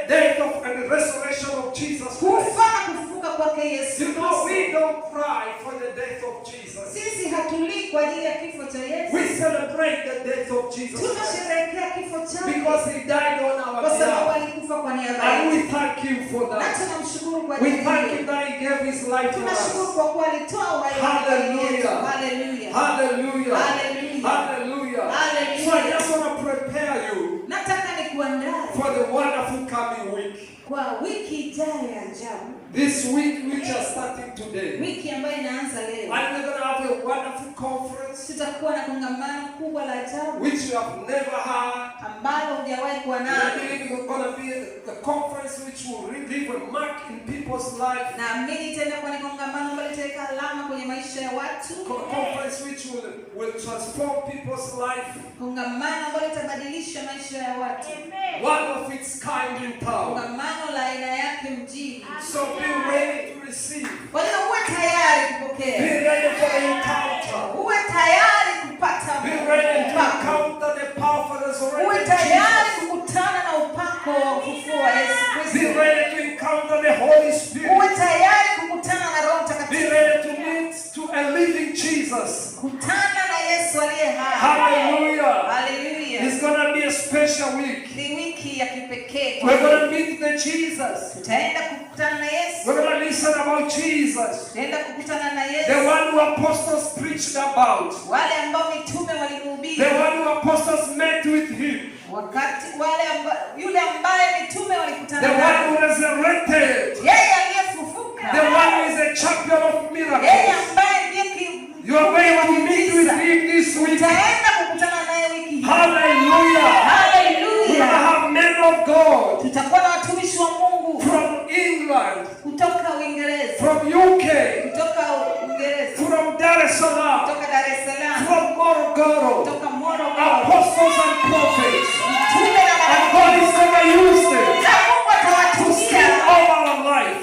the death of and the resurrection of Jesus Christ. You know, we don't cry for the death of Jesus. We celebrate the death of Jesus Christ because he died on our behalf. And we thank him for that. We thank him that he gave his life for us. Hallelujah. Hallelujah. Hallelujah. Hallelujah. So I just want to prepare you for the wonderful coming week. This week which are starting today. And we're going to have a wonderful conference which you have never had. It's going to be a conference which will leave a mark in people's life. A conference which will transform people's life. One of its kind in town. So be ready to receive. Be ready for the encounter. Be ready to encounter the power for resurrection. Be ready to encounter the Holy Spirit. Be ready to meet to a living Jesus. Hallelujah. Hallelujah. It's going to be a special week. We're going to meet the Jesus. We're going to listen about Jesus. The one who apostles preached about. The one who apostles met with him. The one who resurrected. The one who is a champion of miracles. You are going to meet with him this week. Hallelujah. Hallelujah. We will have men of God from England, from UK, from Dar es Salaam, from Morogoro, apostles and prophets. And God is going to use them to speak over our life.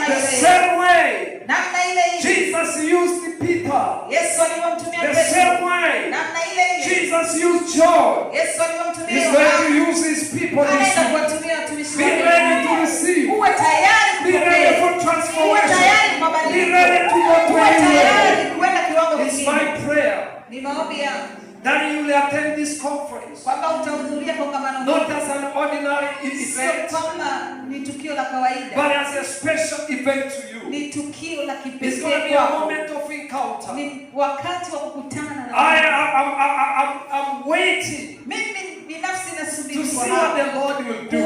The same way Jesus used Peter. The same way Jesus used John. He's going to use his people this week. Be ready to receive. Be ready for transformation. Be ready to go to anywhere. It's my prayer that you will attend this conference not as an ordinary event, but as a special event to you. It's going to be a moment of encounter. I'm waiting to see what the Lord will do,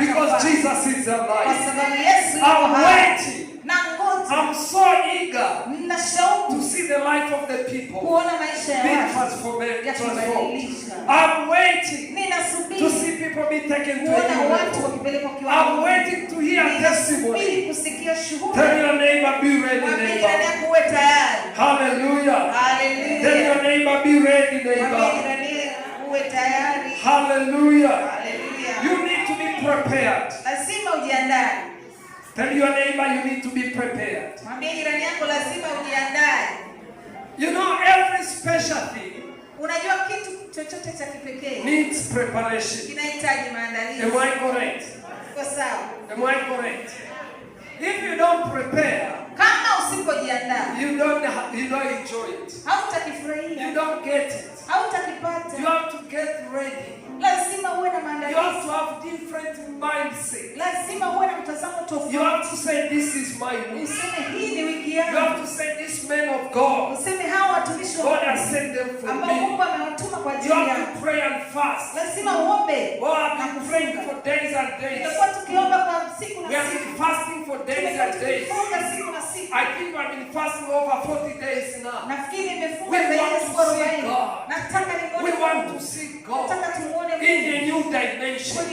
because Jesus is alive. I'm waiting. I'm so eager to see the life of the people being transformed. I'm waiting to see people be taken to a new level. I'm waiting to hear testimony. Tell your neighbor, be ready, neighbor. Hallelujah. Tell your neighbor, be ready, neighbor. Hallelujah. You need to be prepared. Tell your neighbor you need to be prepared. You know, every special thing needs preparation. Am I correct? Am I correct? If you don't prepare, you don't enjoy it. You don't get it. You have to get ready. You have to have different mindset. You have to say, this is my week. You have to say, this man of God, God has sent them for me. You have to pray and fast. Oh, I've been praying for days and days. We have been fasting for days and days. I think I've been fasting over 40 days now. We want to see God. We want to see God in a new dimension.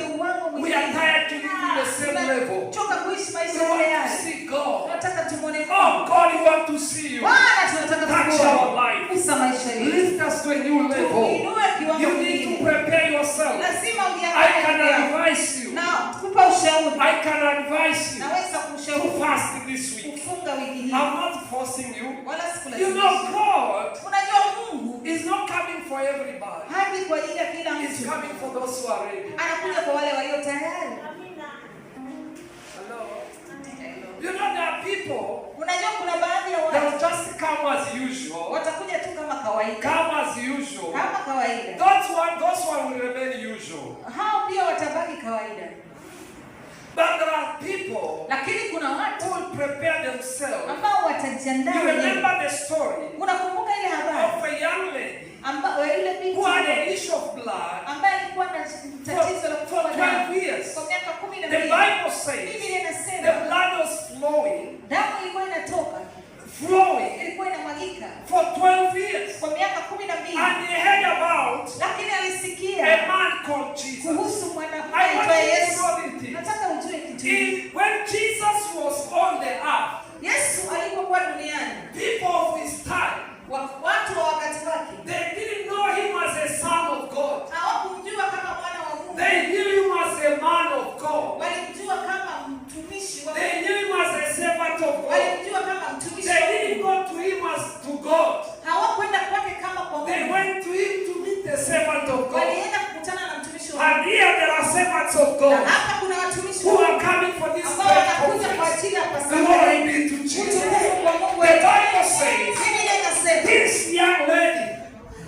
We are tired to live in the same level. We want to see God. Oh God, we want to see you. Touch our life. Lift us to a new level. You need to prepare yourself. I can advise you. I can advise you to fast this week. I'm not forcing you. You know God He's not coming for everybody. Haji kwa ajili ya kila mtu. He's coming for those who are ready. Anakuja kwa wale walio tayari. Hello. You know there are people. Unajua kuna baadhi ya watu. They'll just come as usual. Watakuja tu kama kawaida. Come as usual. Kama kawaida. Those one will remain usual. Hao pia watabaki kawaida. But there are people. Lakini kuna watu who will prepare themselves. Ambao watajiandaa. You remember the story. Unakumbuka ile habari? Of a young lady. Ambao yule binti who had an issue of blood. Ambaye alikuwa na tatizo la for 12 years. Kwa miaka 12. The Bible says. Biblia inasema the blood was flowing. Damu ilikuwa inatoka. Flowing. Ilikuwa inamwagika. For 12 years. Kwa miaka 12. And he heard about. Lakini alisikia. A man called Jesus. Kuhusu mwanamke aitwaye Yesu. Nataka ujue kitu. When Jesus was on the earth. Yesu alipokuwa duniani. People of his time. Watu wa wakati wake. They didn't know him as a son of God. Hawakumjua kama mwana wa Mungu. They knew him as a man of God. Walimjua kama mtumishi wa Mungu. They knew him as a servant of God. Walimjua kama mtumishi wa They Mungu. didn't go to him as to God. Hawakwenda kwake kama kwa Mungu. They went to him to meet the servant of God. Walienda kukutana na mtumishi wa Mungu. And here there are servants of God. Na hapa kuna watumishi who are coming for this ambao wanakuja kwa ajili ya Pasaka. Glory be to Jesus. The Bible says this young lady,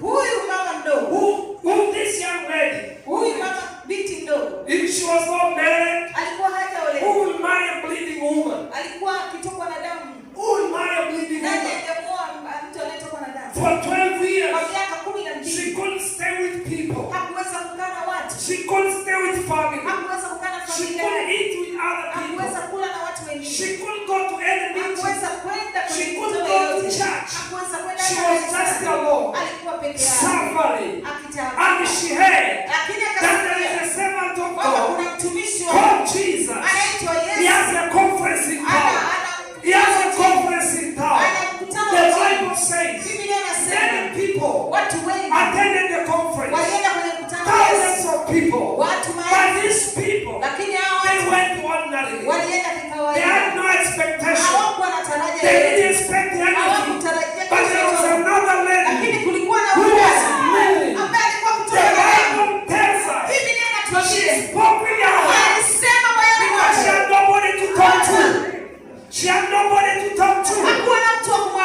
huyu mama mdogo, who this young lady, huyu mama binti mdogo, if she was not married, alikuwa hajaolewa. Who will marry a bleeding woman? Alikuwa akitokwa na damu. Who will marry a bleeding woman? Nani angeoa mtu anayetokwa na damu? For 12 years. Kwa miaka 12. She couldn't stay with people. Hakuweza kukaa na watu. She couldn't stay with family. Hakuweza kukaa na She familia. couldn't eat with other people. Hakuweza kula na watu wengine. She couldn't go to any meeting. Hakuweza kwenda She kwenye couldn't mikutano go to yoyote. church. Hakuweza kwenda She kanisani. was just alone. Alikuwa peke yake. Suffering. Akitaabika. And she heard Lakini that there is a servant of kwamba God kuna mtumishi wa called Jesus. anaitwa Yesu. He has a conference in town. He has a conference in town. The Bible says many people attended the conference. Thousands of people. But these people, they went ordinarily. They had no expectation. They didn't expect anything. But there was another lady who was willing. The Bible tells us she spoke with her heart because she had nobody to talk to. She had nobody to talk to.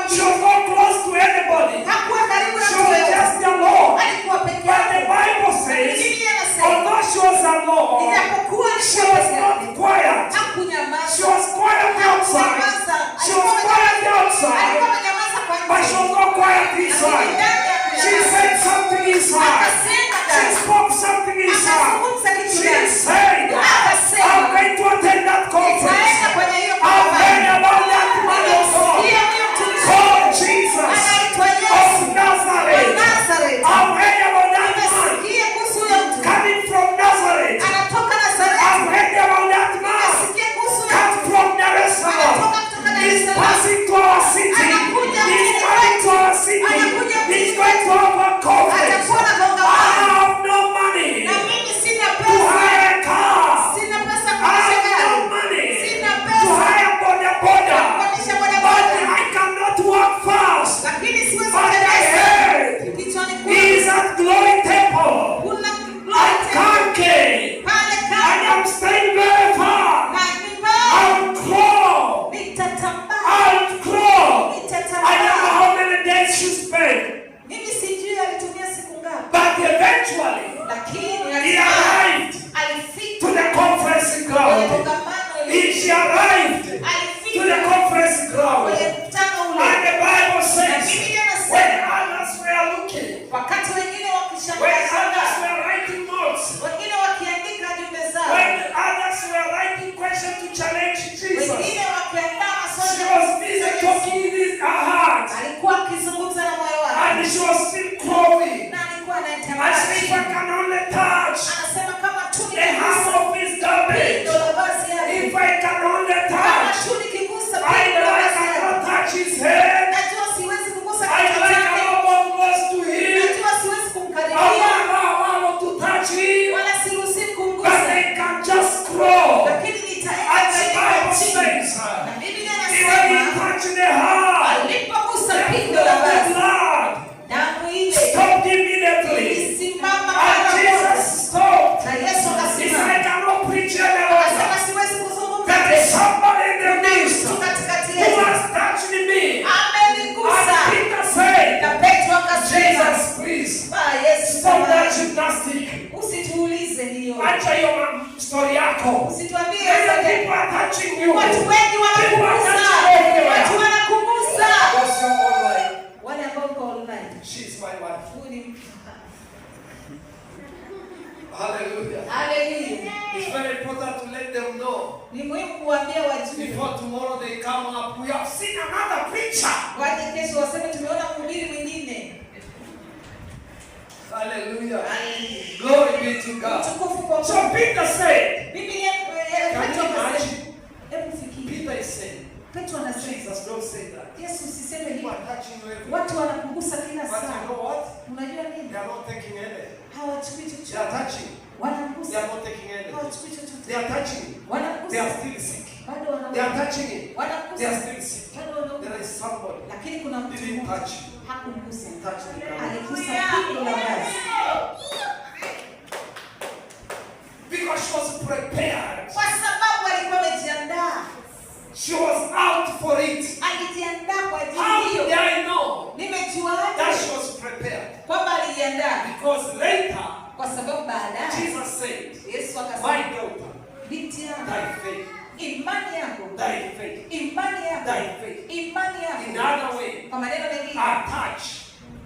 She was not close to anybody. She was just alone. But the Bible says, although she was alone, she was not quiet. She was quiet outside. She was quiet outside. But she was not quiet inside. She said something inside. She spoke something inside. She said, I'm going to attend that conference. I've heard about that man of God called Jesus of Nazareth. I've heard about that man coming from Nazareth. I've heard about that man coming from Dar es Salaam. He's passing to our city. He's coming to our city. He's going to have a conference. I have no money. ndio. Acha hiyo story yako. Usituambie People are touching you. watu wengi wanakugusa. Watu wanakugusa. What's your online? Wale ambao uko online. She's my wife. Huyu ni Hallelujah. Hallelujah. It's very important to let them know. Ni muhimu kuambia wajue. Before tomorrow they come up, we have seen another preacher. Waje kesho waseme tumeona mhubiri mwingine. Hallelujah. Glory be to God. So Peter said, Biblia Peter is saying, Petro anasema, Jesus, don't say that. Yesu usiseme You hivyo. are touching you every Watu wanakugusa kila But saa. you know what? Unajua nini? They are not taking any. Hawachukui They are chochote. touching. They Wanakugusa. are not taking any. Hawachukui chochote. They are touching. They Wanakugusa. are still sick. Bado They wanakugusa. are touching it. They are Wanakugusa. still sick. Bado wanakugusa. There is somebody Lakini kuna mtu didn't mmoja touch. hakumgusa. Touch the ground. Aligusa pindo la vazi. Because she was prepared. Kwa sababu alikuwa amejiandaa. She was out for it. Alijiandaa kwa How ajili did hiyo. I know that Nimejuaje she was prepared? kwamba alijiandaa? Because later, Kwa sababu baadaye Jesus said, Yesu my akasema, daughter, binti yangu, thy faith, imani yako, thy faith, imani yako, thy faith. imani In yako. other way, Kwa maneno mengine, attached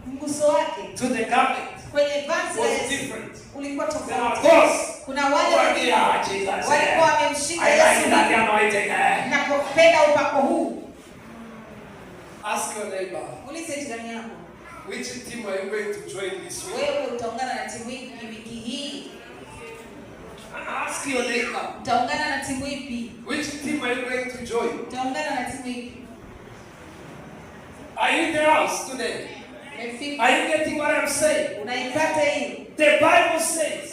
mguso wake to the garment kwenye vazi la was Yesu different. ulikuwa There are tofauti. those Kuna who wale are wengine here, Jesus. walikuwa wamemshika I Yesu like that anointing. na kupenda upako huu. Ask your neighbor, Ulize jirani yako, which team are you going to join this week? wewe utaungana na timu ipi wiki hii? Ask your neighbor, Utaungana na timu ipi? which team are you going to join? Utaungana na timu ipi? Are you in the house today? Umefika? Are you getting what I'm saying? Unaipata hiyo? The Bible says